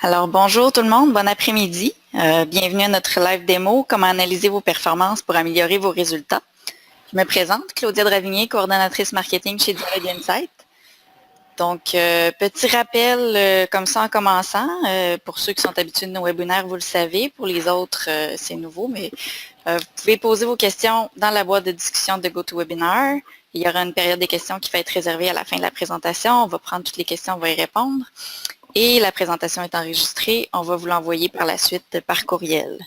Alors, bonjour tout le monde, bon après-midi. Bienvenue à notre live démo, comment analyser vos performances pour améliorer vos résultats. Je me présente, Claudia Dravigné, coordonnatrice marketing chez Dialogue Insight. Donc, petit rappel comme ça en commençant, pour ceux qui sont habitués de nos webinaires, vous le savez, pour les autres, c'est nouveau, mais vous pouvez poser vos questions dans la boîte de discussion de GoToWebinar. Il y aura une période des questions qui va être réservée à la fin de la présentation. On va prendre toutes les questions, on va y répondre. Et la présentation est enregistrée. On va vous l'envoyer par la suite par courriel.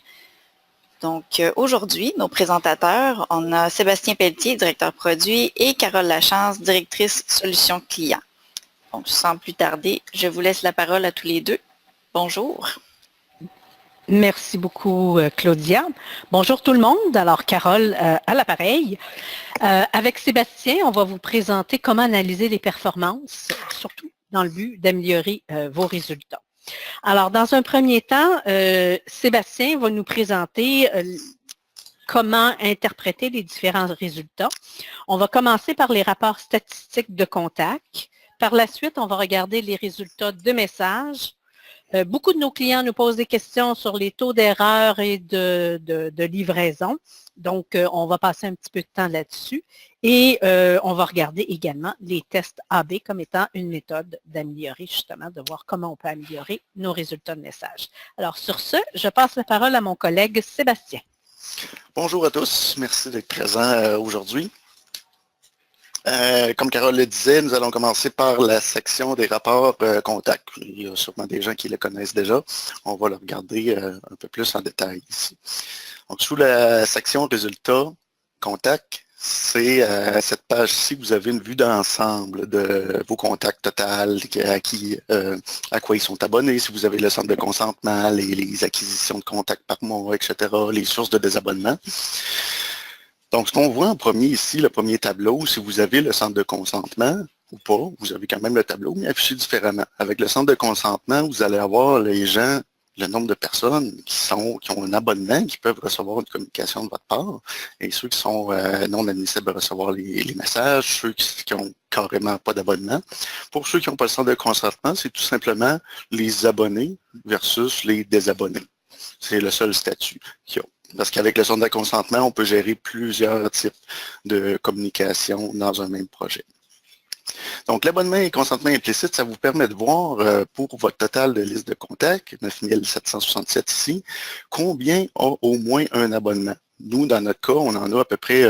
Donc, aujourd'hui, nos présentateurs, on a Sébastien Pelletier, directeur produit, et Carole Lachance, directrice solutions clients. Donc, sans plus tarder, je vous laisse la parole à tous les deux. Bonjour. Merci beaucoup, Claudia. Bonjour tout le monde. Alors, Carole à l'appareil. Avec Sébastien, on va vous présenter comment analyser les performances, surtout dans le but d'améliorer vos résultats. Alors, dans un premier temps, Sébastien va nous présenter comment interpréter les différents résultats. On va commencer par les rapports statistiques de contact. Par la suite, on va regarder les résultats de messages. Beaucoup de nos clients nous posent des questions sur les taux d'erreur et de livraison. Donc, on va passer un petit peu de temps là-dessus. Et on va regarder également les tests AB comme étant une méthode d'améliorer, justement, de voir comment on peut améliorer nos résultats de message. Alors, sur ce, je passe la parole à mon collègue Sébastien. Bonjour à tous. Merci d'être présents aujourd'hui. Comme Carole le disait, nous allons commencer par la section des rapports contacts. Il y a sûrement des gens qui le connaissent déjà. On va le regarder un peu plus en détail ici. Donc, sous la section résultats contacts, c'est cette page-ci, vous avez une vue d'ensemble de vos contacts totales, à quoi ils sont abonnés, si vous avez le centre de consentement, les acquisitions de contacts par mois, etc., les sources de désabonnement. Donc, ce qu'on voit en premier ici, le premier tableau, si vous avez le centre de consentement ou pas, vous avez quand même le tableau, mais affiché différemment. Avec le centre de consentement, vous allez avoir les gens, le nombre de personnes qui ont un abonnement, qui peuvent recevoir une communication de votre part, et ceux qui sont non admissibles à recevoir les messages, ceux qui ont carrément pas d'abonnement. Pour ceux qui n'ont pas le centre de consentement, c'est tout simplement les abonnés versus les désabonnés. C'est le seul statut qu'ils ont. Parce qu'avec le centre de consentement, on peut gérer plusieurs types de communication dans un même projet. Donc, l'abonnement et consentement implicite, ça vous permet de voir pour votre total de liste de contacts, 9767 ici, combien a au moins un abonnement. Nous, dans notre cas, on en a à peu près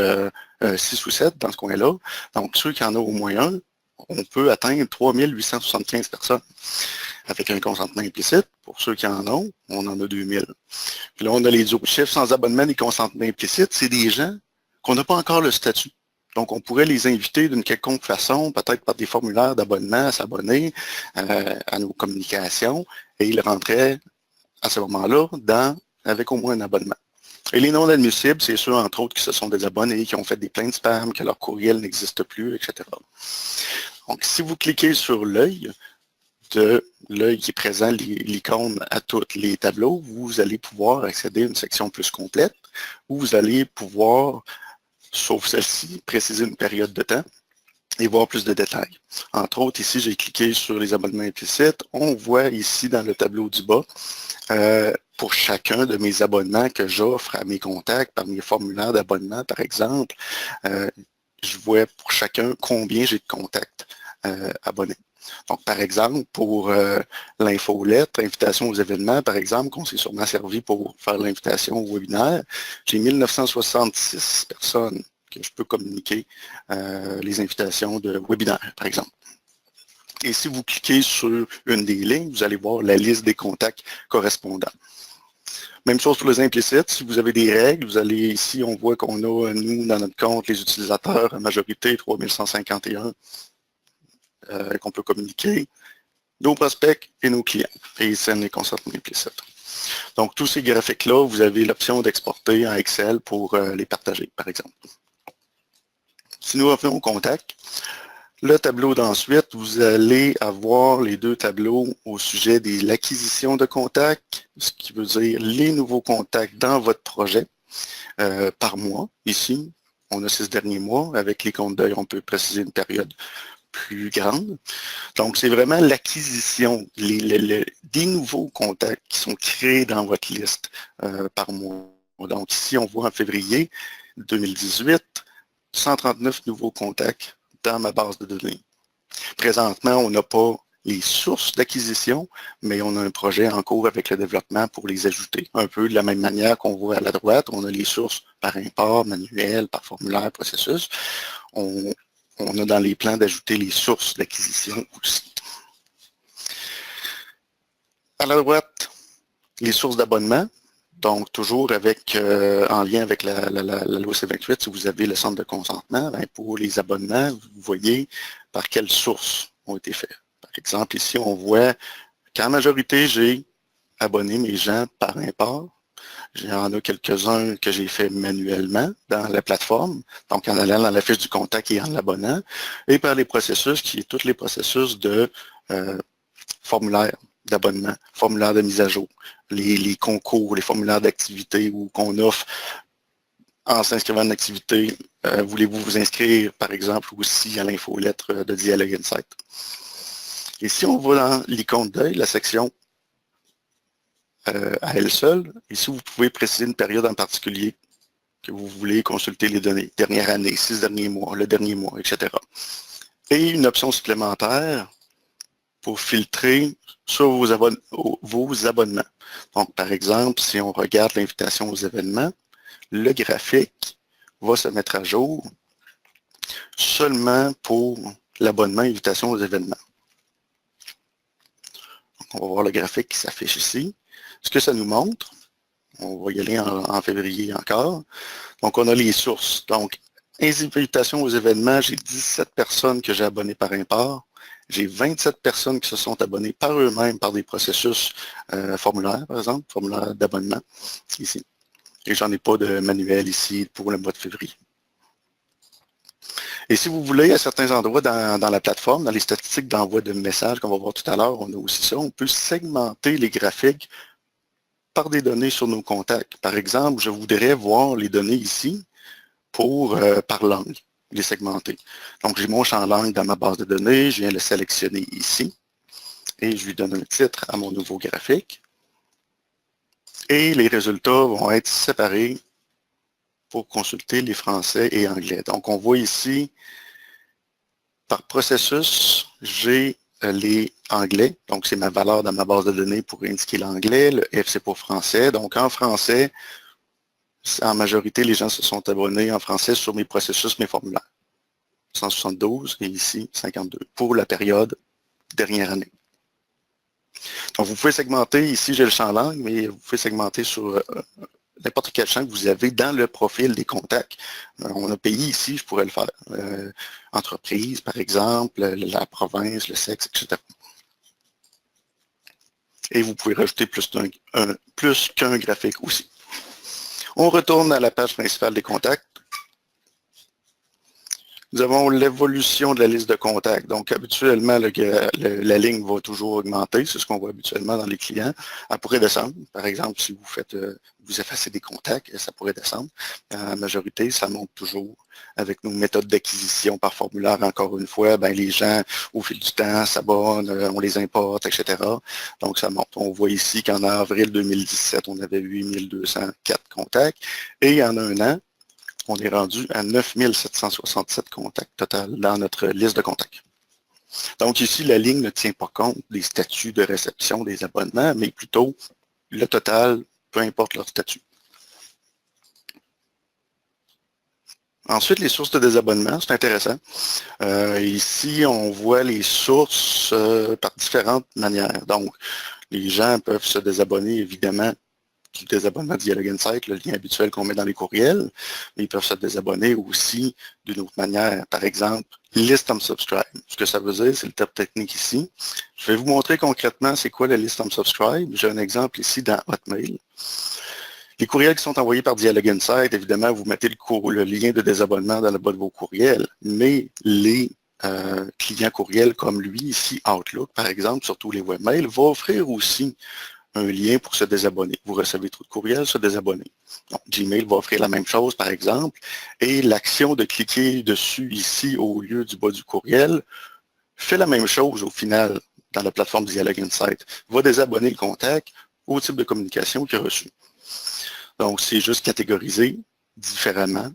6 ou 7 dans ce coin-là. Donc, ceux qui en ont au moins un, on peut atteindre 3875 personnes. Avec un consentement implicite, pour ceux qui en ont, on en a 2000. Puis là, on a les autres chiffres sans abonnement et consentement implicite, c'est des gens qu'on n'a pas encore le statut. Donc, on pourrait les inviter d'une quelconque façon, peut-être par des formulaires d'abonnement, à s'abonner à nos communications, et ils rentraient à ce moment-là avec au moins un abonnement. Et les non admissibles, c'est ceux, entre autres, qui se sont désabonnés, qui ont fait des plaintes spam, que leur courriel n'existe plus, etc. Donc, si vous cliquez sur l'œil, de l'œil qui présente l'icône à tous les tableaux, vous allez pouvoir accéder à une section plus complète où vous allez pouvoir, sauf celle-ci, préciser une période de temps et voir plus de détails. Entre autres, ici, j'ai cliqué sur les abonnements implicites. On voit ici dans le tableau du bas, pour chacun de mes abonnements que j'offre à mes contacts par mes formulaires d'abonnement, par exemple, je vois pour chacun combien j'ai de contacts abonnés. Donc, par exemple, pour l'infolettre, invitation aux événements, par exemple, qu'on s'est sûrement servi pour faire l'invitation au webinaire, j'ai 1966 personnes que je peux communiquer les invitations de webinaire, par exemple. Et si vous cliquez sur une des lignes, vous allez voir la liste des contacts correspondants. Même chose pour les implicites. Si vous avez des règles, vous allez ici, on voit qu'on a, nous, dans notre compte, les utilisateurs, en majorité, 3151. Qu'on peut communiquer, nos prospects et nos clients, et scènes et consentements implicites. Donc, tous ces graphiques-là, vous avez l'option d'exporter en Excel pour les partager, par exemple. Si nous revenons au contact, le tableau d'ensuite, vous allez avoir les deux tableaux au sujet de l'acquisition de contacts, ce qui veut dire les nouveaux contacts dans votre projet par mois. Ici, on a 6 derniers mois. Avec les comptes d'œil, on peut préciser une période plus grande. Donc, c'est vraiment l'acquisition, des nouveaux contacts qui sont créés dans votre liste par mois. Donc, ici, on voit en février 2018, 139 nouveaux contacts dans ma base de données. Présentement, on n'a pas les sources d'acquisition, mais on a un projet en cours avec le développement pour les ajouter. Un peu de la même manière qu'on voit à la droite, on a les sources par import, manuel, par formulaire, processus. On a dans les plans d'ajouter les sources d'acquisition aussi. À la droite, les sources d'abonnement. Donc, toujours en lien avec la loi C28, si vous avez le centre de consentement, pour les abonnements, vous voyez par quelles sources ont été faits. Par exemple, ici, on voit qu'en majorité, j'ai abonné mes gens par import. Il y en a quelques-uns que j'ai fait manuellement dans la plateforme, donc en allant dans la fiche du contact et en l'abonnant, et par les processus, qui est tous les processus de formulaire d'abonnement, formulaire de mise à jour, les concours, les formulaires d'activité où qu'on offre en s'inscrivant à une activité, voulez-vous vous inscrire, par exemple, aussi à l'infolettre de Dialogue Insight. Et si on va dans l'icône d'œil, la section à elle seule, ici vous pouvez préciser une période en particulier que vous voulez consulter les données, dernière année, 6 derniers mois, le dernier mois, etc. Et une option supplémentaire pour filtrer sur vos abonnements. Donc, par exemple, si on regarde l'invitation aux événements, le graphique va se mettre à jour seulement pour l'abonnement invitation aux événements. Donc, on va voir le graphique qui s'affiche ici. Ce que ça nous montre, on va y aller en février encore. Donc, on a les sources. Donc, invitation aux événements, j'ai 17 personnes que j'ai abonnées par import. J'ai 27 personnes qui se sont abonnées par eux-mêmes par des processus formulaires, par exemple, formulaire d'abonnement, ici. Et j'en ai pas de manuel ici pour le mois de février. Et si vous voulez, à certains endroits dans la plateforme, dans les statistiques d'envoi de messages qu'on va voir tout à l'heure, on a aussi ça. On peut segmenter les graphiques par des données sur nos contacts. Par exemple, je voudrais voir les données ici par langue, les segmenter. Donc, j'ai mon champ langue dans ma base de données, je viens le sélectionner ici et je lui donne un titre à mon nouveau graphique. Et les résultats vont être séparés pour consulter les français et anglais. Donc, on voit ici, par processus, j'ai les anglais. Donc, c'est ma valeur dans ma base de données pour indiquer l'anglais. Le F, c'est pour français. Donc, en français, en majorité, les gens se sont abonnés en français sur mes processus, mes formulaires. 172 et ici 52 pour la période dernière année. Donc, vous pouvez segmenter, ici j'ai le champ langue, mais vous pouvez segmenter sur n'importe quel champ que vous avez dans le profil des contacts. On a pays ici, je pourrais le faire. Entreprise, par exemple, la province, le sexe, etc. Et vous pouvez rajouter plus qu'un graphique aussi. On retourne à la page principale des contacts. Nous avons l'évolution de la liste de contacts. Donc, habituellement, la ligne va toujours augmenter. C'est ce qu'on voit habituellement dans les clients. Elle pourrait descendre. Par exemple, si vous effacez des contacts, ça pourrait descendre. En majorité, ça monte toujours. Avec nos méthodes d'acquisition par formulaire, encore une fois, les gens, au fil du temps, s'abonnent, on les importe, etc. Donc, ça monte. On voit ici qu'en avril 2017, on avait 8204 contacts. Et il y en a un an, on est rendu à 9767 contacts total dans notre liste de contacts. Donc ici, la ligne ne tient pas compte des statuts de réception des abonnements, mais plutôt le total, peu importe leur statut. Ensuite, les sources de désabonnement, c'est intéressant. Ici, on voit les sources par différentes manières. Donc, les gens peuvent se désabonner, évidemment, du désabonnement de Dialogue Insight, le lien habituel qu'on met dans les courriels, mais ils peuvent se désabonner aussi d'une autre manière. Par exemple, List Unsubscribe. Ce que ça veut dire, c'est le terme technique ici. Je vais vous montrer concrètement c'est quoi la List Unsubscribe. J'ai un exemple ici dans Hotmail. Les courriels qui sont envoyés par Dialogue Insight, évidemment, vous mettez le lien de désabonnement dans le bas de vos courriels, mais les clients courriels comme lui, ici, Outlook, par exemple, surtout les webmails, va offrir aussi un lien pour se désabonner. Vous recevez trop de courriels, se désabonner. Donc, Gmail va offrir la même chose, par exemple, et l'action de cliquer dessus ici au lieu du bas du courriel fait la même chose au final dans la plateforme Dialogue Insight, va désabonner le contact au type de communication qu'il a reçu. Donc, c'est juste catégorisé différemment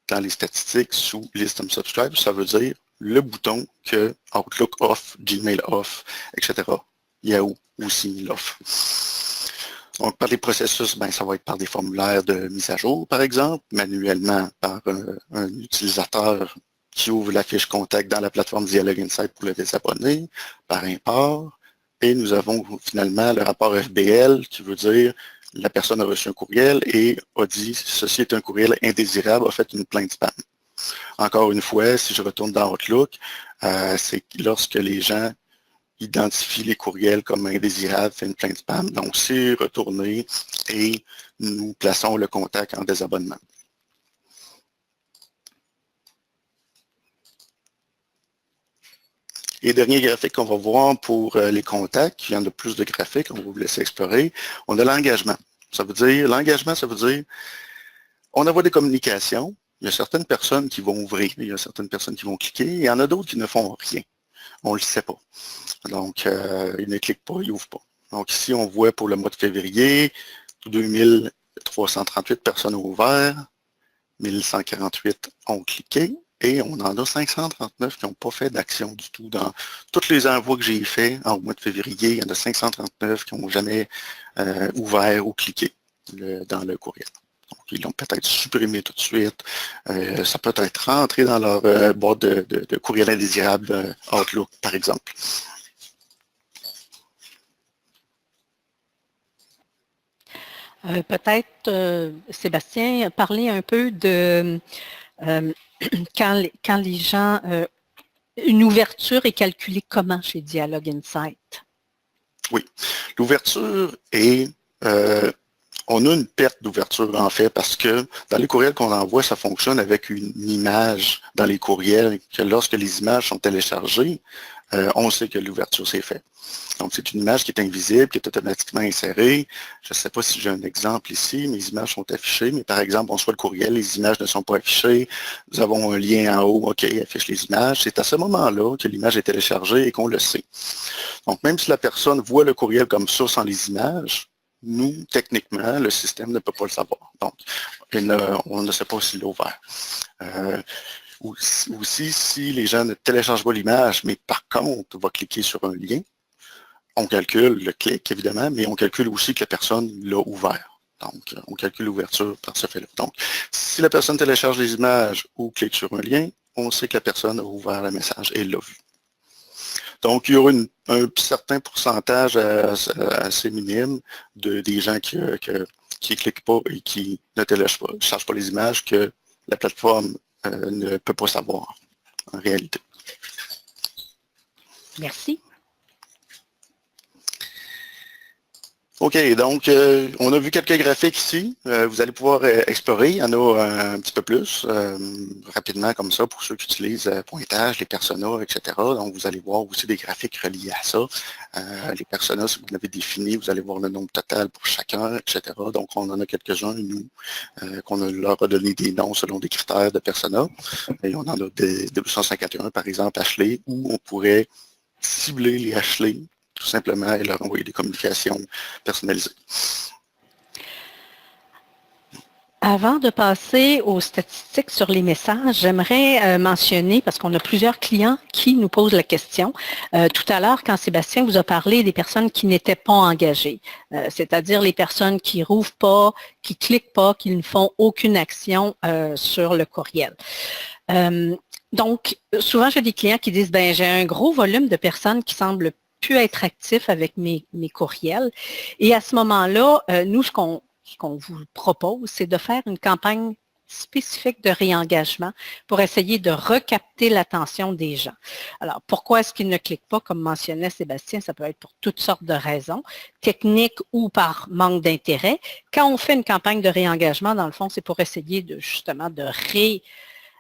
dans les statistiques sous List and Subscribe. Ça veut dire le bouton que Outlook off, Gmail off, etc. Yahoo aussi l'off. Donc, par les processus, ça va être par des formulaires de mise à jour, par exemple, manuellement par un utilisateur qui ouvre la fiche contact dans la plateforme Dialogue Insight pour le désabonner, par import. Et nous avons finalement le rapport FBL qui veut dire la personne a reçu un courriel et a dit ceci est un courriel indésirable, a fait une plainte spam. Encore une fois, si je retourne dans Outlook, c'est lorsque les gens identifient les courriels comme indésirables, fait une plainte spam. Donc, c'est retourné et nous plaçons le contact en désabonnement. Et dernier graphique qu'on va voir pour les contacts, il y en a plus de graphiques, on va vous laisser explorer. On a l'engagement. L'engagement, ça veut dire, on envoie des communications, il y a certaines personnes qui vont ouvrir, il y a certaines personnes qui vont cliquer, et il y en a d'autres qui ne font rien. On ne le sait pas. Donc, ils ne cliquent pas, ils n'ouvrent pas. Donc, ici, on voit pour le mois de février, 2338 personnes ont ouvert, 1148 ont cliqué, et on en a 539 qui n'ont pas fait d'action du tout. Dans tous les envois que j'ai faits au mois de février, il y en a 539 qui n'ont jamais ouvert ou cliqué dans le courriel. Donc, ils l'ont peut-être supprimé tout de suite. Ça peut être rentré dans leur boîte de courriel indésirable Outlook, par exemple. Peut-être, Sébastien, parler un peu de quand les gens... une ouverture est calculée comment chez Dialogue Insight? Oui. L'ouverture est... on a une perte d'ouverture, en fait, parce que dans les courriels qu'on envoie, ça fonctionne avec une image dans les courriels, que lorsque les images sont téléchargées, on sait que l'ouverture s'est faite. Donc, c'est une image qui est invisible, qui est automatiquement insérée. Je ne sais pas si j'ai un exemple ici, mes images sont affichées, mais par exemple, on reçoit le courriel, les images ne sont pas affichées. Nous avons un lien en haut, OK, affiche les images. C'est à ce moment-là que l'image est téléchargée et qu'on le sait. Donc, même si la personne voit le courriel comme ça sans les images, nous, techniquement, le système ne peut pas le savoir. Donc, on ne sait pas s'il l'a ouvert. Aussi, si les gens ne téléchargent pas l'image, mais par contre, va cliquer sur un lien, on calcule le clic, évidemment, mais on calcule aussi que la personne l'a ouvert. Donc, on calcule l'ouverture par ce fait-là. Donc, si la personne télécharge les images ou clique sur un lien, on sait que la personne a ouvert le message et l'a vu. Donc, il y aura un certain pourcentage assez minime des gens qui ne cliquent pas et qui ne téléchargent pas les images que la plateforme ne peut pas savoir en réalité. Merci. OK, donc on a vu quelques graphiques ici. Vous allez pouvoir explorer. Il y en a un petit peu plus rapidement comme ça pour ceux qui utilisent pointage, les personas, etc. Donc, vous allez voir aussi des graphiques reliés à ça. Les personas, si vous l'avez défini, vous allez voir le nombre total pour chacun, etc. Donc, on en a quelques-uns, nous, qu'on leur a donné des noms selon des critères de personas. Et on en a des 251, par exemple, Ashley, où on pourrait cibler les Ashley tout simplement, et leur envoyer des communications personnalisées. Avant de passer aux statistiques sur les messages, j'aimerais mentionner, parce qu'on a plusieurs clients qui nous posent la question, tout à l'heure, quand Sébastien vous a parlé des personnes qui n'étaient pas engagées, c'est-à-dire les personnes qui ne rouvrent pas, qui ne cliquent pas, qui ne font aucune action sur le courriel. Donc, souvent, j'ai des clients qui disent, j'ai un gros volume de personnes qui semblent pu être actif avec mes courriels. Et à ce moment-là, nous, ce qu'on vous propose, c'est de faire une campagne spécifique de réengagement pour essayer de recapter l'attention des gens. Alors, pourquoi est-ce qu'ils ne cliquent pas, comme mentionnait Sébastien, ça peut être pour toutes sortes de raisons, techniques ou par manque d'intérêt. Quand on fait une campagne de réengagement, dans le fond, c'est pour essayer justement de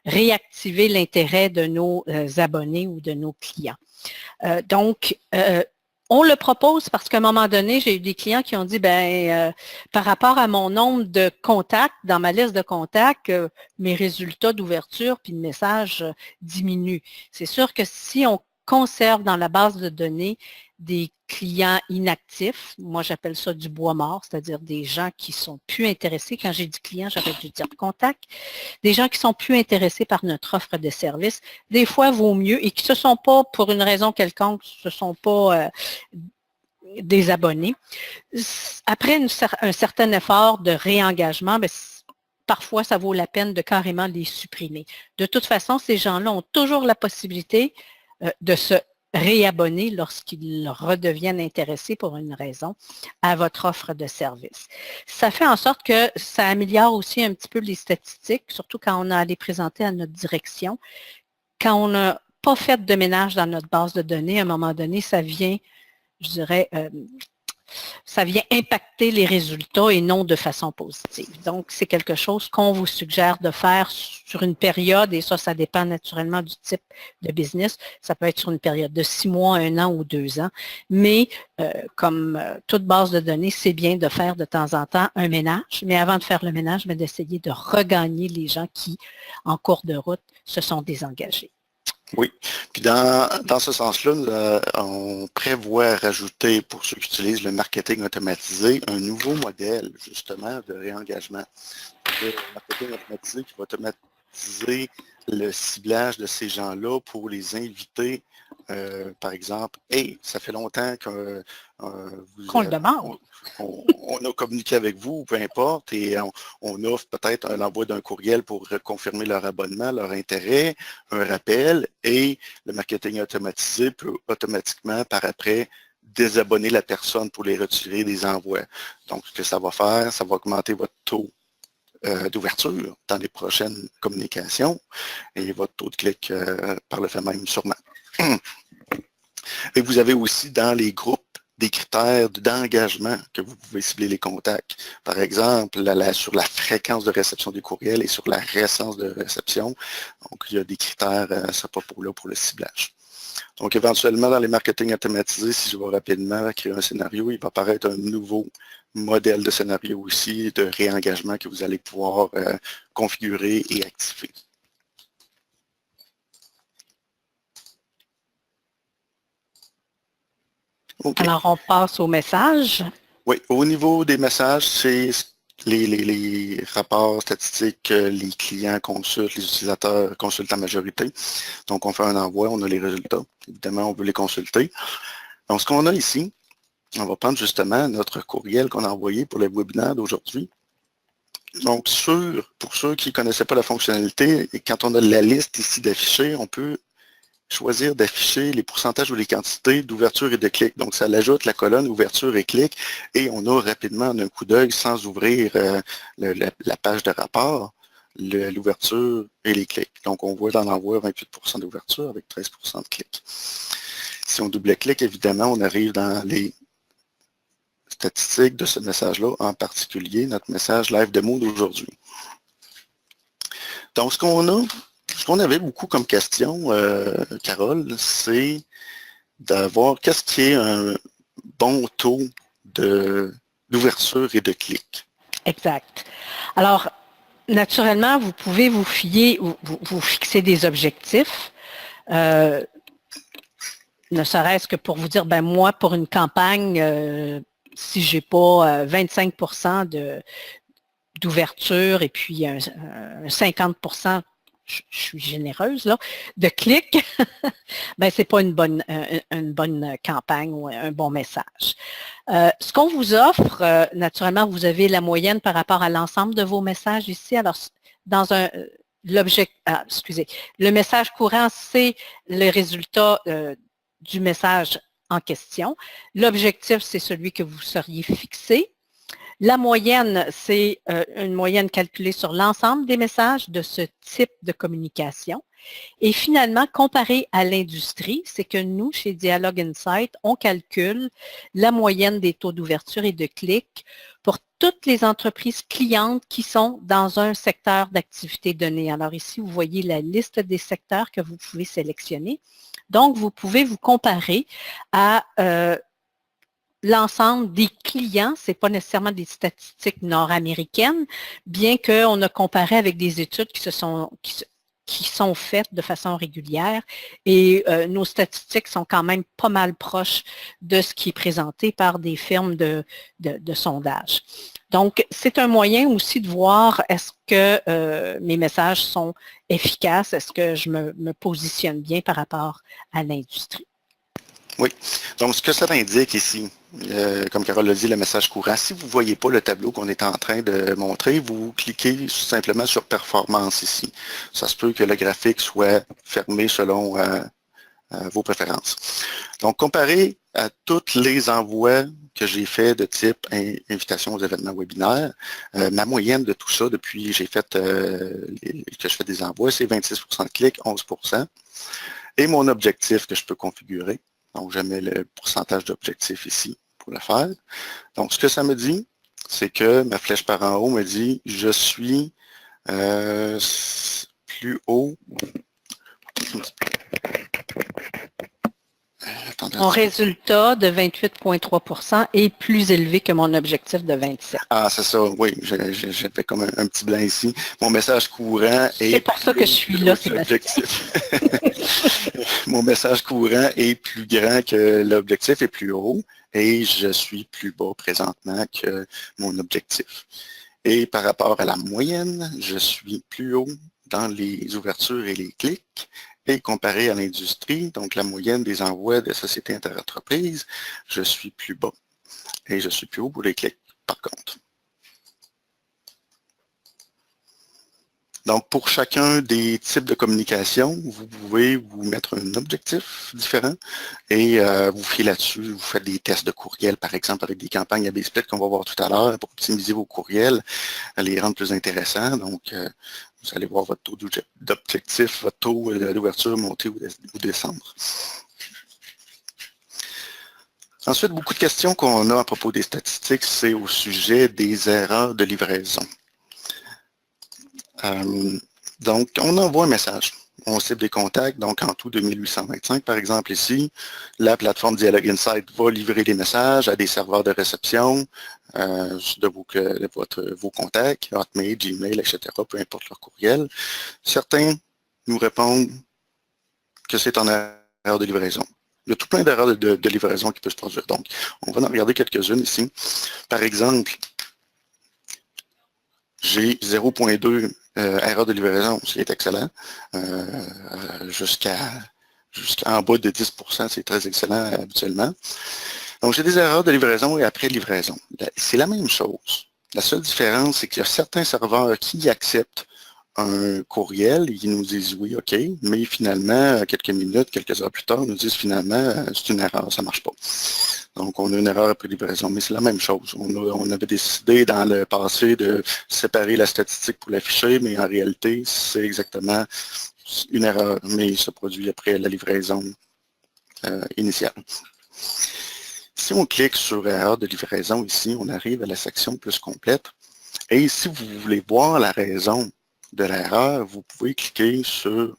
réactiver l'intérêt de nos abonnés ou de nos clients. Donc, on le propose parce qu'à un moment donné, j'ai eu des clients qui ont dit, par rapport à mon nombre de contacts, dans ma liste de contacts, mes résultats d'ouverture puis de messages diminuent. C'est sûr que si on conserve dans la base de données des clients inactifs. Moi, j'appelle ça du bois mort, c'est-à-dire des gens qui sont plus intéressés. Quand j'ai dit client, j'aurais dû dire contact. Des gens qui sont plus intéressés par notre offre de service. Des fois, vaut mieux et qui ne se sont pas, pour une raison quelconque, se sont pas des abonnés. Après un certain effort de réengagement, bien, parfois, ça vaut la peine de carrément les supprimer. De toute façon, ces gens-là ont toujours la possibilité de se réabonner lorsqu'ils redeviennent intéressés pour une raison à votre offre de service. Ça fait en sorte que ça améliore aussi un petit peu les statistiques, surtout quand on a à les présenter à notre direction. Quand on n'a pas fait de ménage dans notre base de données, à un moment donné, ça vient, je dirais, ça vient impacter les résultats et non de façon positive. Donc, c'est quelque chose qu'on vous suggère de faire sur une période, et ça dépend naturellement du type de business. Ça peut être sur une période de 6 mois, 1 an ou 2 ans. Mais comme toute base de données, c'est bien de faire de temps en temps un ménage. Mais avant de faire le ménage, d'essayer de regagner les gens qui, en cours de route, se sont désengagés. Oui. Puis dans ce sens-là, on prévoit rajouter, pour ceux qui utilisent le marketing automatisé, un nouveau modèle, justement, de réengagement. Le marketing automatisé qui va automatiser le ciblage de ces gens-là pour les inviter, par exemple, « Hey, ça fait longtemps que qu'on le demande. On a communiqué avec vous, peu importe, et on offre peut-être l'envoi d'un courriel pour confirmer leur abonnement, leur intérêt, un rappel, et le marketing automatisé peut automatiquement, par après, désabonner la personne pour les retirer des envois. Donc, ce que ça va faire, ça va augmenter votre taux d'ouverture dans les prochaines communications et votre taux de clic par le fait même sûrement. Et vous avez aussi dans les groupes des critères d'engagement que vous pouvez cibler les contacts. Par exemple, sur la fréquence de réception des courriels et sur la récence de réception. Donc, il y a des critères à ce propos-là pour le ciblage. Donc, éventuellement, dans les marketing automatisés, si je vais rapidement créer un scénario, il va apparaître un nouveau modèle de scénario aussi de réengagement que vous allez pouvoir configurer et activer. Okay. Alors, on passe aux messages. Oui, au niveau des messages, c'est les rapports statistiques, les clients consultent, les utilisateurs consultent en majorité. Donc, on fait un envoi, on a les résultats. Évidemment, on veut les consulter. Donc, ce qu'on a ici, on va prendre justement notre courriel qu'on a envoyé pour le webinaire d'aujourd'hui. Donc, pour ceux qui ne connaissaient pas la fonctionnalité, et quand on a la liste ici d'affichés, on peut choisir d'afficher les pourcentages ou les quantités d'ouverture et de clic. Donc, ça l'ajoute la colonne ouverture et clic et on a rapidement d'un coup d'œil, sans ouvrir la page de rapport, l'ouverture et les clics. Donc, on voit dans l'envoi 28% d'ouverture avec 13% de clics. Si on double-clique, évidemment, on arrive dans les statistiques de ce message-là, en particulier notre message live démo d'aujourd'hui. Donc, ce qu'on avait beaucoup comme question, Carole, c'est d'avoir qu'est-ce qui est un bon taux d'ouverture et de clic. Exact. Alors, naturellement, vous pouvez vous fixer des objectifs, ne serait-ce que pour vous dire, ben moi, pour une campagne, si je n'ai pas 25% d'ouverture et puis un 50%, je suis généreuse, là, de clics, ben, ce n'est pas une bonne campagne ou un bon message. Ce qu'on vous offre, naturellement, vous avez la moyenne par rapport à l'ensemble de vos messages ici. Alors, dans le message courant, c'est le résultat du message en question. L'objectif, c'est celui que vous seriez fixé. La moyenne, c'est une moyenne calculée sur l'ensemble des messages de ce type de communication. Et finalement, comparé à l'industrie, c'est que nous, chez Dialogue Insight, on calcule la moyenne des taux d'ouverture et de clic pour toutes les entreprises clientes qui sont dans un secteur d'activité donnée. Alors ici, vous voyez la liste des secteurs que vous pouvez sélectionner. Donc, vous pouvez vous comparer à l'ensemble des clients, ce n'est pas nécessairement des statistiques nord-américaines, bien qu'on a comparé avec des études qui qui sont faites de façon régulière et nos statistiques sont quand même pas mal proches de ce qui est présenté par des firmes de sondage. Donc, c'est un moyen aussi de voir est-ce que mes messages sont efficaces, est-ce que je me positionne bien par rapport à l'industrie. Oui. Donc, ce que ça indique ici, comme Carole l'a dit, le message courant, si vous ne voyez pas le tableau qu'on est en train de montrer, vous cliquez simplement sur performance ici. Ça se peut que le graphique soit fermé selon vos préférences. Donc, comparé à tous les envois que j'ai fait de type invitation aux événements webinaires, ma moyenne de tout ça depuis que je fais des envois, c'est 26% de clics, 11%. Et mon objectif que je peux configurer, donc je mets le pourcentage d'objectif ici pour le faire. Donc, ce que ça me dit, c'est que ma flèche par en haut me dit je suis plus haut. Mon résultat de 28,3% est plus élevé que mon objectif de 27. Ah, c'est ça, oui, j'ai fait comme un petit blanc ici. Mon message courant est... C'est pour ça que je suis là, Sébastien. Mon message courant est plus grand que l'objectif est plus haut et je suis plus bas présentement que mon objectif. Et par rapport à la moyenne, je suis plus haut dans les ouvertures et les clics. Et comparé à l'industrie, donc la moyenne des envois de sociétés interentreprises, je suis plus bas. Et je suis plus haut pour les clics, par contre. Donc, pour chacun des types de communication, vous pouvez vous mettre un objectif différent et vous fiez là-dessus, vous faites des tests de courriel, par exemple, avec des campagnes AB Split qu'on va voir tout à l'heure pour optimiser vos courriels, les rendre plus intéressants. Donc, vous allez voir votre taux d'objectif, votre taux d'ouverture monter ou descendre. Ensuite, beaucoup de questions qu'on a à propos des statistiques, c'est au sujet des erreurs de livraison. Donc, on envoie un message. On cible des contacts, donc en tout 2825 par exemple ici. La plateforme Dialog Insight va livrer des messages à des serveurs de réception de vos contacts, Hotmail, Gmail, etc., peu importe leur courriel. Certains nous répondent que c'est en erreur de livraison. Il y a tout plein d'erreurs de livraison qui peuvent se produire. Donc, on va en regarder quelques-unes ici. Par exemple, j'ai 0.2 erreur de livraison, ce qui est excellent. Jusqu'en bas de 10%, c'est très excellent habituellement. Donc, j'ai des erreurs de livraison et après livraison. C'est la même chose. La seule différence, c'est qu'il y a certains serveurs qui acceptent un courriel et qui nous disent oui, OK, mais finalement, quelques minutes, quelques heures plus tard, nous disent finalement, c'est une erreur, ça ne marche pas. Donc, on a une erreur après livraison, mais c'est la même chose. On avait décidé dans le passé de séparer la statistique pour l'afficher, mais en réalité, c'est exactement une erreur, mais il se produit après la livraison initiale. Si on clique sur erreur de livraison ici, on arrive à la section plus complète. Et si vous voulez voir la raison de l'erreur, vous pouvez cliquer sur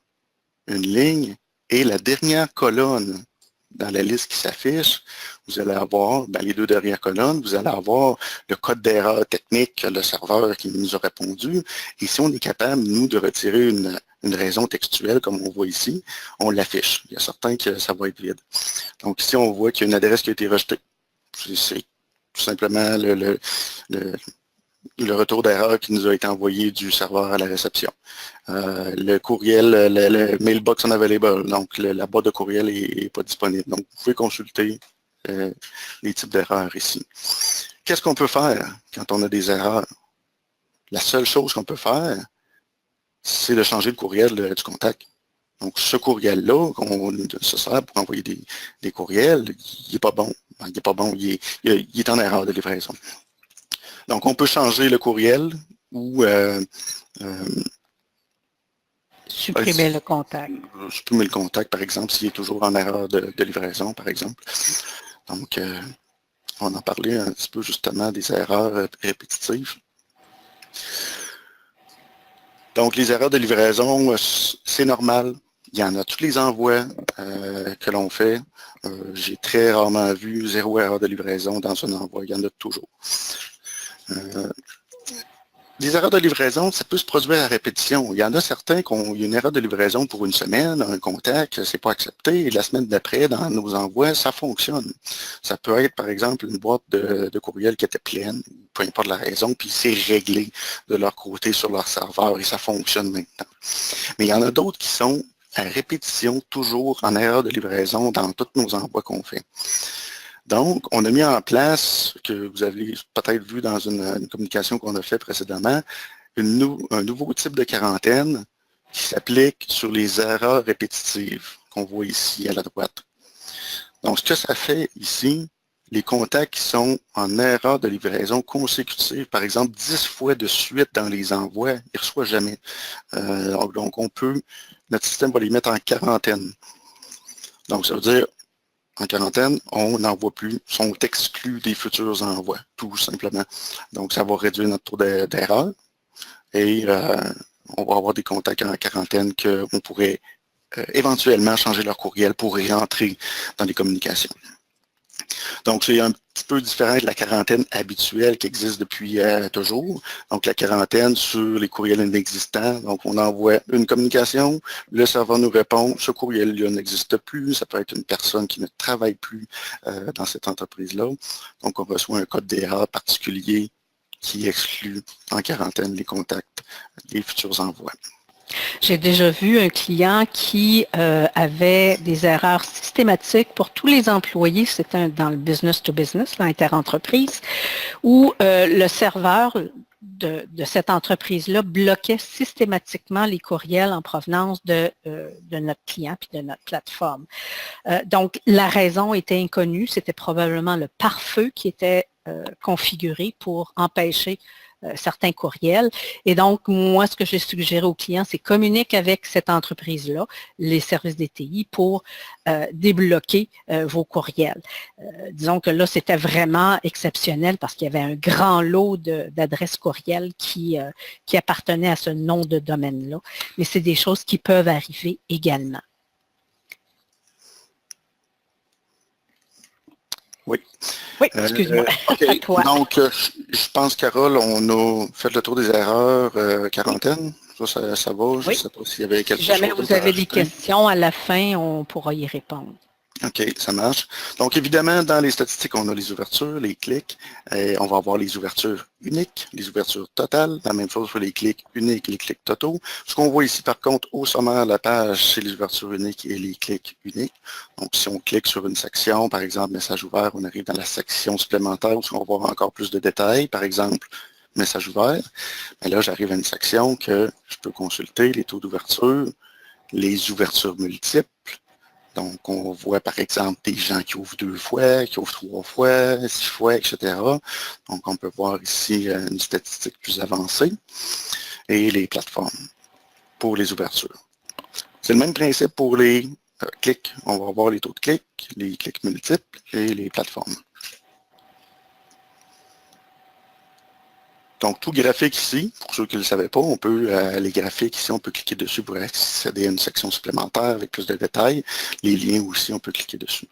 une ligne et la dernière colonne dans la liste qui s'affiche, vous allez avoir, dans les deux dernières colonnes, vous allez avoir le code d'erreur technique, le serveur qui nous a répondu. Et si on est capable, nous, de retirer une raison textuelle, comme on voit ici, on l'affiche. Il y a certains que ça va être vide. Donc ici, on voit qu'il y a une adresse qui a été rejetée. C'est tout simplement le retour d'erreur qui nous a été envoyé du serveur à la réception. Le courriel, le mailbox unavailable, donc la boîte de courriel n'est pas disponible. Donc, vous pouvez consulter les types d'erreurs ici. Qu'est-ce qu'on peut faire quand on a des erreurs? La seule chose qu'on peut faire, c'est de changer le courriel du contact. Donc, ce courriel-là, qu'on se sert pour envoyer des courriels, il n'est pas bon. Il n'est pas bon, il est en erreur de livraison. Donc, on peut changer le courriel ou supprimer le contact. Supprimer le contact, par exemple, s'il est toujours en erreur de livraison, par exemple. Donc, on en parlait un petit peu justement des erreurs répétitives. Donc, les erreurs de livraison, c'est normal. Il y en a tous les envois que l'on fait. J'ai très rarement vu 0 erreur de livraison dans un envoi. Il y en a toujours. des erreurs de livraison, ça peut se produire à répétition. Il y en a certains qui ont eu une erreur de livraison pour une semaine, un contact, c'est pas accepté, et la semaine d'après, dans nos envois, ça fonctionne. Ça peut être, par exemple, une boîte de courriel qui était pleine, peu importe la raison, puis c'est réglé de leur côté sur leur serveur et ça fonctionne maintenant. Mais il y en a d'autres qui sont à répétition, toujours en erreur de livraison dans tous nos envois qu'on fait. Donc, on a mis en place, que vous avez peut-être vu dans une communication qu'on a fait précédemment, un nouveau type de quarantaine qui s'applique sur les erreurs répétitives qu'on voit ici à la droite. Donc, ce que ça fait ici, les contacts qui sont en erreur de livraison consécutive, par exemple 10 fois de suite dans les envois, ils ne reçoivent jamais. Donc, notre système va les mettre en quarantaine. Donc, ça veut dire, en quarantaine, on n'envoie plus, sont exclus des futurs envois, tout simplement. Donc, ça va réduire notre taux d'erreur et on va avoir des contacts en quarantaine qu'on pourrait éventuellement changer leur courriel pour réentrer dans les communications. Donc, c'est un petit peu différent de la quarantaine habituelle qui existe depuis toujours. Donc, la quarantaine sur les courriels inexistants. Donc, on envoie une communication, le serveur nous répond, ce courriel-là n'existe plus, ça peut être une personne qui ne travaille plus dans cette entreprise-là. Donc, on reçoit un code d'erreur particulier qui exclut en quarantaine les contacts, les futurs envois. J'ai déjà vu un client qui avait des erreurs systématiques pour tous les employés, c'était dans le business-to-business, l'interentreprise, où le serveur de cette entreprise-là bloquait systématiquement les courriels en provenance de notre client puis de notre plateforme. Donc, la raison était inconnue, c'était probablement le pare-feu qui était configuré pour empêcher certains courriels. Et donc, moi, ce que j'ai suggéré aux clients, c'est communique avec cette entreprise-là, les services des TI, pour débloquer vos courriels. Disons que là, c'était vraiment exceptionnel parce qu'il y avait un grand lot d'adresses courriels qui appartenaient à ce nom de domaine-là. Mais c'est des choses qui peuvent arriver également. Oui. Oui, excuse-moi. Okay. Donc, je pense, Carole, on a fait le tour des erreurs quarantaine. Ça va. Oui. Je ne sais pas s'il y avait quelque chose. Si jamais vous avez des questions, à la fin, on pourra y répondre. OK, ça marche. Donc, évidemment, dans les statistiques, on a les ouvertures, les clics. On va avoir les ouvertures uniques, les ouvertures totales. La même chose pour les clics uniques, les clics totaux. Ce qu'on voit ici, par contre, au sommaire de la page, c'est les ouvertures uniques et les clics uniques. Donc, si on clique sur une section, par exemple, message ouvert, on arrive dans la section supplémentaire où on va voir encore plus de détails. Par exemple, message ouvert. Mais là, j'arrive à une section que je peux consulter les taux d'ouverture, les ouvertures multiples. Donc, on voit par exemple des gens qui ouvrent 2 fois, qui ouvrent 3 fois, 6 fois, etc. Donc, on peut voir ici une statistique plus avancée et les plateformes pour les ouvertures. C'est le même principe pour les clics. On va voir les taux de clics, les clics multiples et les plateformes. Donc, tout graphique ici, pour ceux qui ne le savaient pas, on peut, les graphiques ici, on peut cliquer dessus pour accéder à une section supplémentaire avec plus de détails. Les liens aussi, on peut cliquer dessus.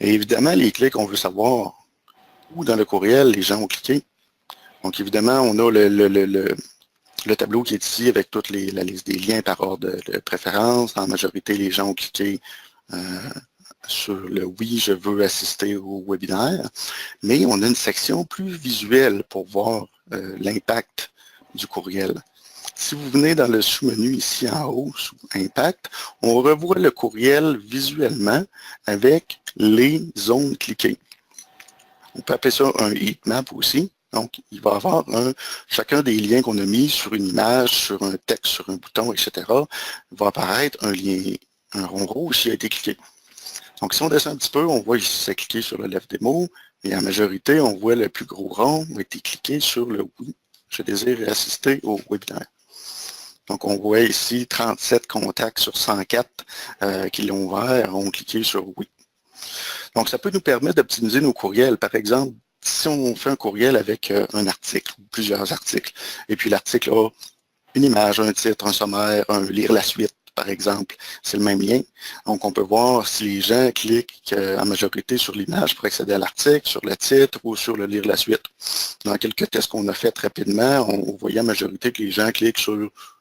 Et évidemment, les clics, on veut savoir où dans le courriel les gens ont cliqué. Donc, évidemment, on a le tableau qui est ici avec toute la liste des liens par ordre de préférence. En majorité, les gens ont cliqué sur le « Oui, je veux assister au webinaire », mais on a une section plus visuelle pour voir l'impact du courriel. Si vous venez dans le sous-menu ici en haut, sous « Impact », on revoit le courriel visuellement avec les zones cliquées. On peut appeler ça un heatmap aussi. Donc, il va y avoir chacun des liens qu'on a mis sur une image, sur un texte, sur un bouton, etc. Il va apparaître un lien, un rond rouge qui a été cliqué. Donc, si on descend un petit peu, on voit ici, c'est cliqué sur le Left Demo, et en majorité, on voit le plus gros rond a été cliqué sur le « Oui, je désire assister au webinaire ». Donc, on voit ici 37 contacts sur 104 qui l'ont ouvert, ont cliqué sur « Oui ». Donc, ça peut nous permettre d'optimiser nos courriels. Par exemple, si on fait un courriel avec un article ou plusieurs articles, et puis l'article a une image, un titre, un sommaire, un lire la suite, par exemple. C'est le même lien. Donc, on peut voir si les gens cliquent en majorité sur l'image pour accéder à l'article, sur le titre ou sur le lire la suite. Dans quelques tests qu'on a fait rapidement, on voyait en majorité que les gens cliquent sur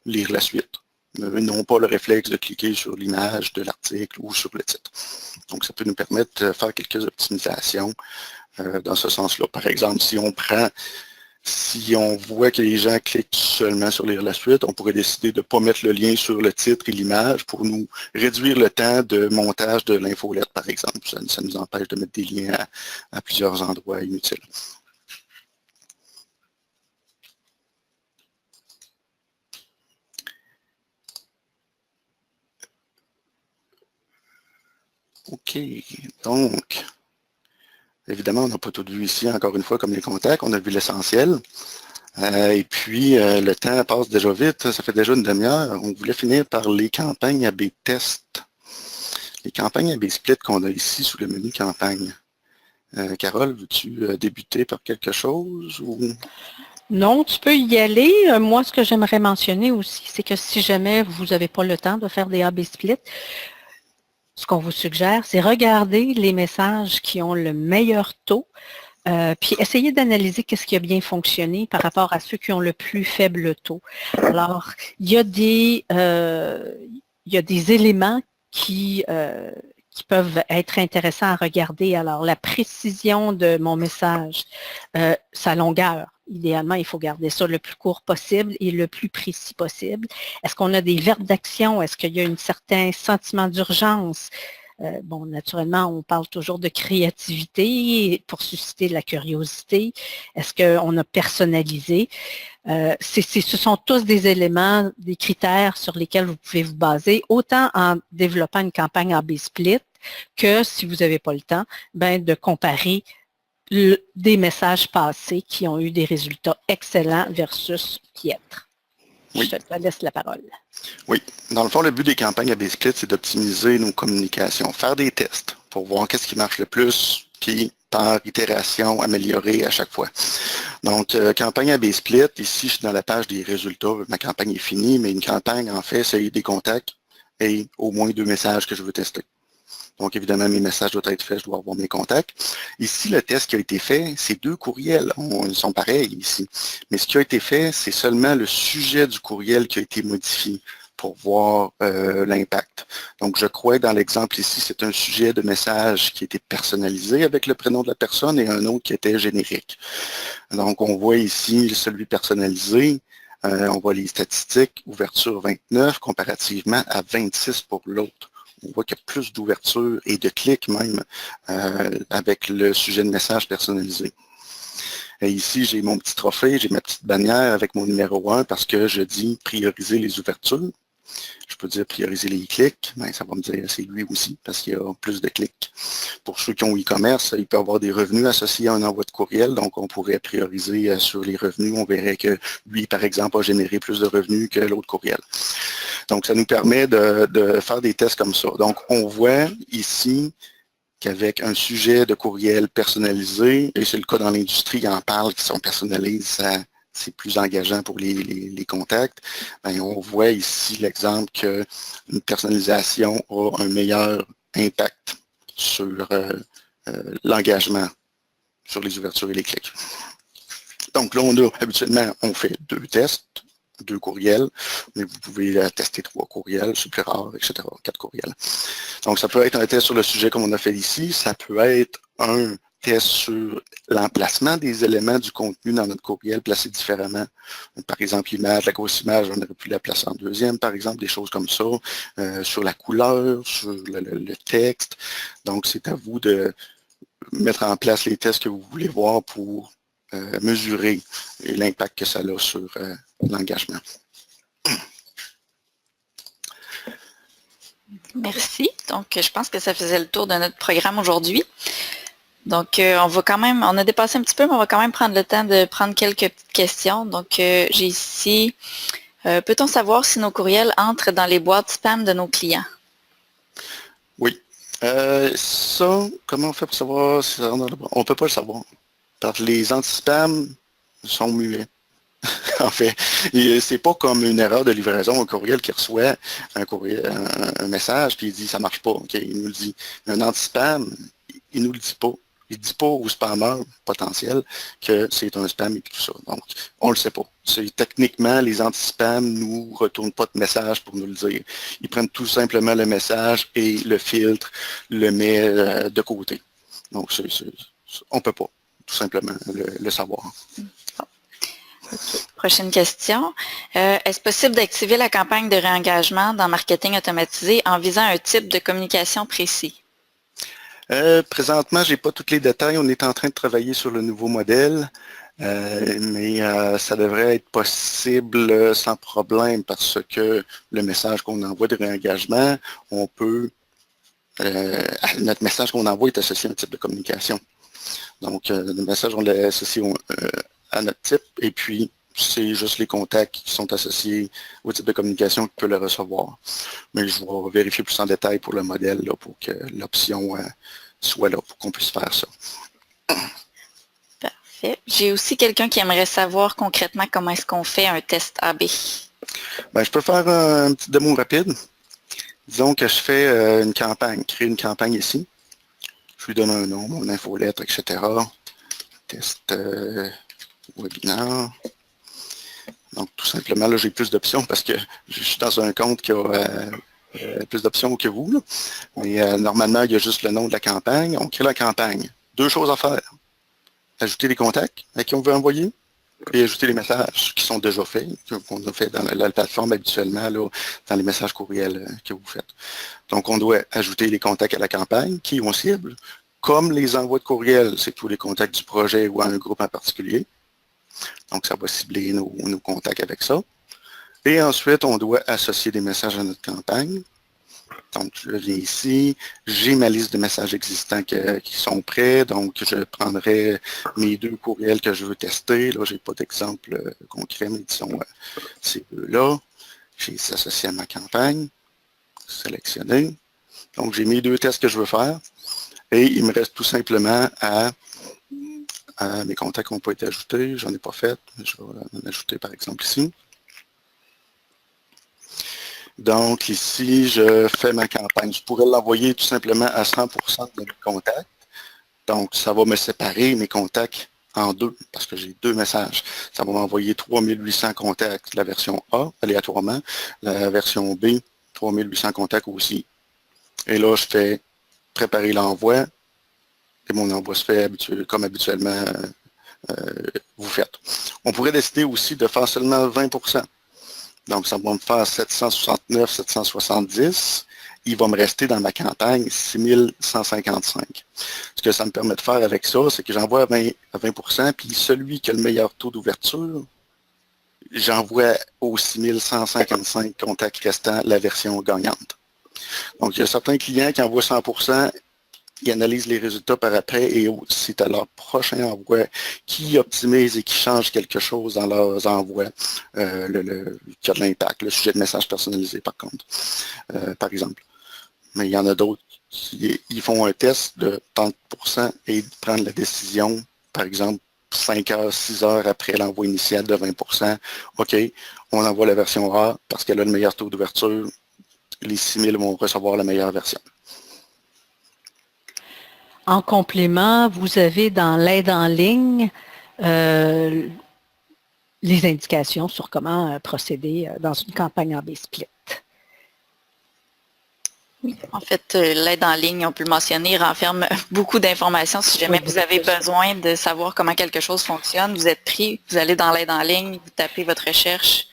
lire la suite. Mais n'ont pas le réflexe de cliquer sur l'image de l'article ou sur le titre. Donc, ça peut nous permettre de faire quelques optimisations dans ce sens-là. Par exemple, si on voit que les gens cliquent seulement sur lire la suite, on pourrait décider de ne pas mettre le lien sur le titre et l'image pour nous réduire le temps de montage de l'infolette, par exemple. Ça nous empêche de mettre des liens à plusieurs endroits inutiles. OK, donc, évidemment, on n'a pas tout vu ici, encore une fois, comme les contacts, on a vu l'essentiel. Et puis, le temps passe déjà vite, ça fait déjà une demi-heure. On voulait finir par les campagnes AB test. Les campagnes AB split qu'on a ici sous le menu campagne. Carole, veux-tu débuter par quelque chose? Ou... Non, tu peux y aller. Moi, ce que j'aimerais mentionner aussi, c'est que si jamais vous n'avez pas le temps de faire des AB split, ce qu'on vous suggère, c'est regarder les messages qui ont le meilleur taux, puis essayer d'analyser qu'est-ce qui a bien fonctionné par rapport à ceux qui ont le plus faible taux. Alors, il y a des éléments qui peuvent être intéressants à regarder. Alors, la précision de mon message, sa longueur. Idéalement, il faut garder ça le plus court possible et le plus précis possible. Est-ce qu'on a des verbes d'action? Est-ce qu'il y a un certain sentiment d'urgence? Bon, naturellement, on parle toujours de créativité pour susciter la curiosité. Est-ce qu'on a personnalisé? Ce sont tous des éléments, des critères sur lesquels vous pouvez vous baser, autant en développant une campagne AB split que, si vous n'avez pas le temps, de comparer des messages passés qui ont eu des résultats excellents versus piètres. Oui. Je te laisse la parole. Oui. Dans le fond, le but des campagnes AB split, c'est d'optimiser nos communications, faire des tests pour voir qu'est-ce qui marche le plus, puis par itération, améliorer à chaque fois. Donc, campagne AB split, ici, je suis dans la page des résultats. Ma campagne est finie, mais une campagne, en fait, c'est des contacts et au moins 2 messages que je veux tester. Donc, évidemment, mes messages doivent être faits, je dois avoir mes contacts. Ici, le test qui a été fait, c'est 2 courriels. Ils sont pareils ici. Mais ce qui a été fait, c'est seulement le sujet du courriel qui a été modifié pour voir l'impact. Donc, je crois que dans l'exemple ici, c'est un sujet de message qui était personnalisé avec le prénom de la personne et un autre qui était générique. Donc, on voit ici celui personnalisé. On voit les statistiques, ouverture 29 comparativement à 26 pour l'autre. On voit qu'il y a plus d'ouverture et de clics même avec le sujet de message personnalisé. Et ici, j'ai mon petit trophée, j'ai ma petite bannière avec mon numéro 1 parce que je dis prioriser les ouvertures. Je peux dire prioriser les clics, mais ça va me dire c'est lui aussi parce qu'il y a plus de clics. Pour ceux qui ont e-commerce, il peut y avoir des revenus associés à un envoi de courriel, donc on pourrait prioriser sur les revenus. On verrait que lui, par exemple, a généré plus de revenus que l'autre courriel. Donc, ça nous permet de faire des tests comme ça. Donc, on voit ici qu'avec un sujet de courriel personnalisé, et c'est le cas dans l'industrie, en parle, qui sont personnalisés, c'est plus engageant pour les contacts. Bien, on voit ici l'exemple qu'une personnalisation a un meilleur impact sur l'engagement, sur les ouvertures et les clics. Donc là, habituellement, on fait 2 tests, 2 courriels, mais vous pouvez tester 3 courriels, c'est plus rare, etc., 4 courriels. Donc, ça peut être un test sur le sujet comme on a fait ici, ça peut être un test sur l'emplacement des éléments du contenu dans notre courriel placés différemment. Par exemple, l'image, la grosse image, on aurait pu la placer en deuxième, par exemple, des choses comme ça, sur la couleur, sur le texte. Donc, c'est à vous de mettre en place les tests que vous voulez voir pour mesurer l'impact que ça a sur l'engagement. Merci. Donc, je pense que ça faisait le tour de notre programme aujourd'hui. Donc, on a dépassé un petit peu, mais on va quand même prendre le temps de prendre quelques petites questions. Donc, j'ai ici, peut-on savoir si nos courriels entrent dans les boîtes spam de nos clients? Oui. Ça, comment on fait pour savoir si ça rentre dans le... On ne peut pas le savoir. Parce que les anti-spam sont muets. En fait, c'est pas comme une erreur de livraison, un courriel qui reçoit un message, puis il dit ça marche pas. OK, il nous le dit. Un anti-spam, il nous le dit pas. Il ne dit pas au spammeur potentiel que c'est un spam et tout ça. Donc, on le sait pas. Techniquement, les anti-spam nous retournent pas de message pour nous le dire. Ils prennent tout simplement le message et le filtre, le met de côté. Donc, on peut pas, tout simplement, le savoir. Okay. Prochaine question. Est-ce possible d'activer la campagne de réengagement dans marketing automatisé en visant un type de communication précis? Présentement, je n'ai pas tous les détails. On est en train de travailler sur le nouveau modèle, mais ça devrait être possible sans problème parce que le message qu'on envoie de réengagement, notre message qu'on envoie est associé à un type de communication. Donc, le message, on l'associe à notre type et puis c'est juste les contacts qui sont associés au type de communication qui peut le recevoir. Mais je vais vérifier plus en détail pour le modèle là, pour que l'option soit là, pour qu'on puisse faire ça. Parfait. J'ai aussi quelqu'un qui aimerait savoir concrètement comment est-ce qu'on fait un test AB. Ben, je peux faire un petit démo rapide. Disons que je fais une campagne, créer une campagne ici. Je lui donne un nom, mon infolettre, etc. Test webinaire. Donc, tout simplement, là, j'ai plus d'options parce que je suis dans un compte qui a plus d'options que vous. Là. Mais normalement, il y a juste le nom de la campagne. On crée la campagne. 2 choses à faire. Ajouter les contacts à qui on veut envoyer et ajouter les messages qui sont déjà faits, qu'on a fait dans la plateforme habituellement, là, dans les messages courriels que vous faites. Donc, on doit ajouter les contacts à la campagne qui on cible. Comme les envois de courriel, c'est tous les contacts du projet ou à un groupe en particulier. Donc, ça va cibler nos contacts avec ça. Et ensuite, on doit associer des messages à notre campagne. Donc, je viens ici, j'ai ma liste de messages existants qui sont prêts. Donc, je prendrai mes 2 courriels que je veux tester. Là, je n'ai pas d'exemple concret, mais disons ces 2-là. J'ai associé à ma campagne. Sélectionner. Donc, j'ai mes 2 tests que je veux faire. Et il me reste tout simplement à mes contacts qui n'ont pas été ajoutés. Je n'en ai pas fait. Je vais en ajouter par exemple ici. Donc ici, je fais ma campagne. Je pourrais l'envoyer tout simplement à 100% de mes contacts. Donc, ça va me séparer mes contacts en 2 parce que j'ai 2 messages. Ça va m'envoyer 3800 contacts, la version A, aléatoirement. La version B, 3800 contacts aussi. Et là, je fais préparer l'envoi. Et mon envoi se fait comme habituellement vous faites. On pourrait décider aussi de faire seulement 20%. Donc, ça va me faire 769, 770. Il va me rester dans ma campagne 6155. Ce que ça me permet de faire avec ça, c'est que j'envoie à 20%, puis celui qui a le meilleur taux d'ouverture, j'envoie aux 6155 contacts restants la version gagnante. Donc, il y a certains clients qui envoient 100%, ils analysent les résultats par après et c'est à leur prochain envoi qui optimise et qui change quelque chose dans leurs envois qui a de l'impact, le sujet de message personnalisé par contre, par exemple. Mais il y en a d'autres qui ils font un test de 30% et ils prennent la décision, par exemple, 5 heures, 6 heures après l'envoi initial de 20%. OK, on envoie la version A parce qu'elle a le meilleur taux d'ouverture. Les 6000 vont recevoir la meilleure version. En complément, vous avez dans l'aide en ligne les indications sur comment procéder dans une campagne AB split. Oui, en fait, l'aide en ligne, on peut le mentionner, renferme beaucoup d'informations. Si jamais vous avez besoin de savoir comment quelque chose fonctionne, vous êtes pris, vous allez dans l'aide en ligne, vous tapez votre recherche,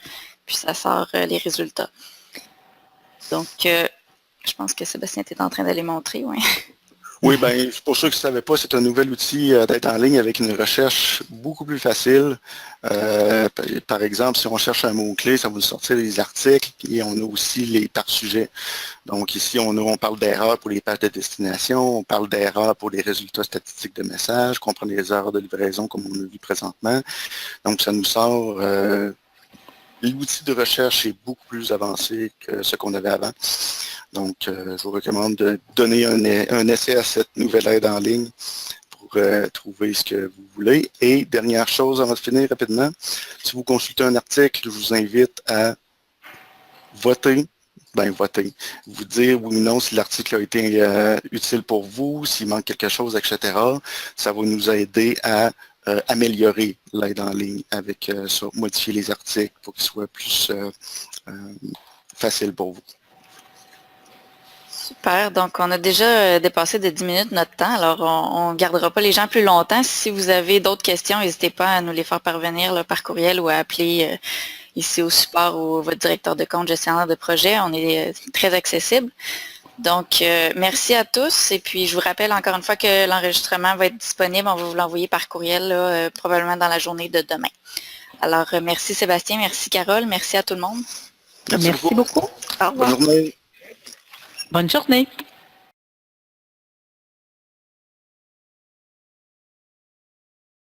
puis ça sort les résultats. Donc, je pense que Sébastien était en train d'aller montrer, oui. Oui, bien, pour ceux qui ne savaient pas, c'est un nouvel outil d'être en ligne avec une recherche beaucoup plus facile. Par exemple, si on cherche un mot-clé, ça va nous sortir des articles et on a aussi les par sujet. Donc ici, on parle d'erreurs pour les pages de destination, on parle d'erreurs pour les résultats statistiques de messages, comprendre les erreurs de livraison comme on a vu présentement. Donc ça nous sort... l'outil de recherche est beaucoup plus avancé que ce qu'on avait avant. Donc, je vous recommande de donner un essai à cette nouvelle aide en ligne pour trouver ce que vous voulez. Et dernière chose, avant de finir rapidement, si vous consultez un article, je vous invite à voter. Voter. Vous dire oui ou non si l'article a été utile pour vous, s'il manque quelque chose, etc. Ça va nous aider à améliorer l'aide en ligne avec ça, modifier les articles pour qu'ils soient plus faciles pour vous. Super. Donc, on a déjà dépassé de 10 minutes notre temps. Alors, on ne gardera pas les gens plus longtemps. Si vous avez d'autres questions, n'hésitez pas à nous les faire parvenir là, par courriel ou à appeler ici au support ou votre directeur de compte, gestionnaire de projet. On est très accessible. Donc, merci à tous. Et puis, je vous rappelle encore une fois que l'enregistrement va être disponible. On va vous l'envoyer par courriel là, probablement dans la journée de demain. Alors, merci Sébastien, merci Carole, merci à tout le monde. Merci beaucoup. Au revoir. Bonne journée. Bonne journée.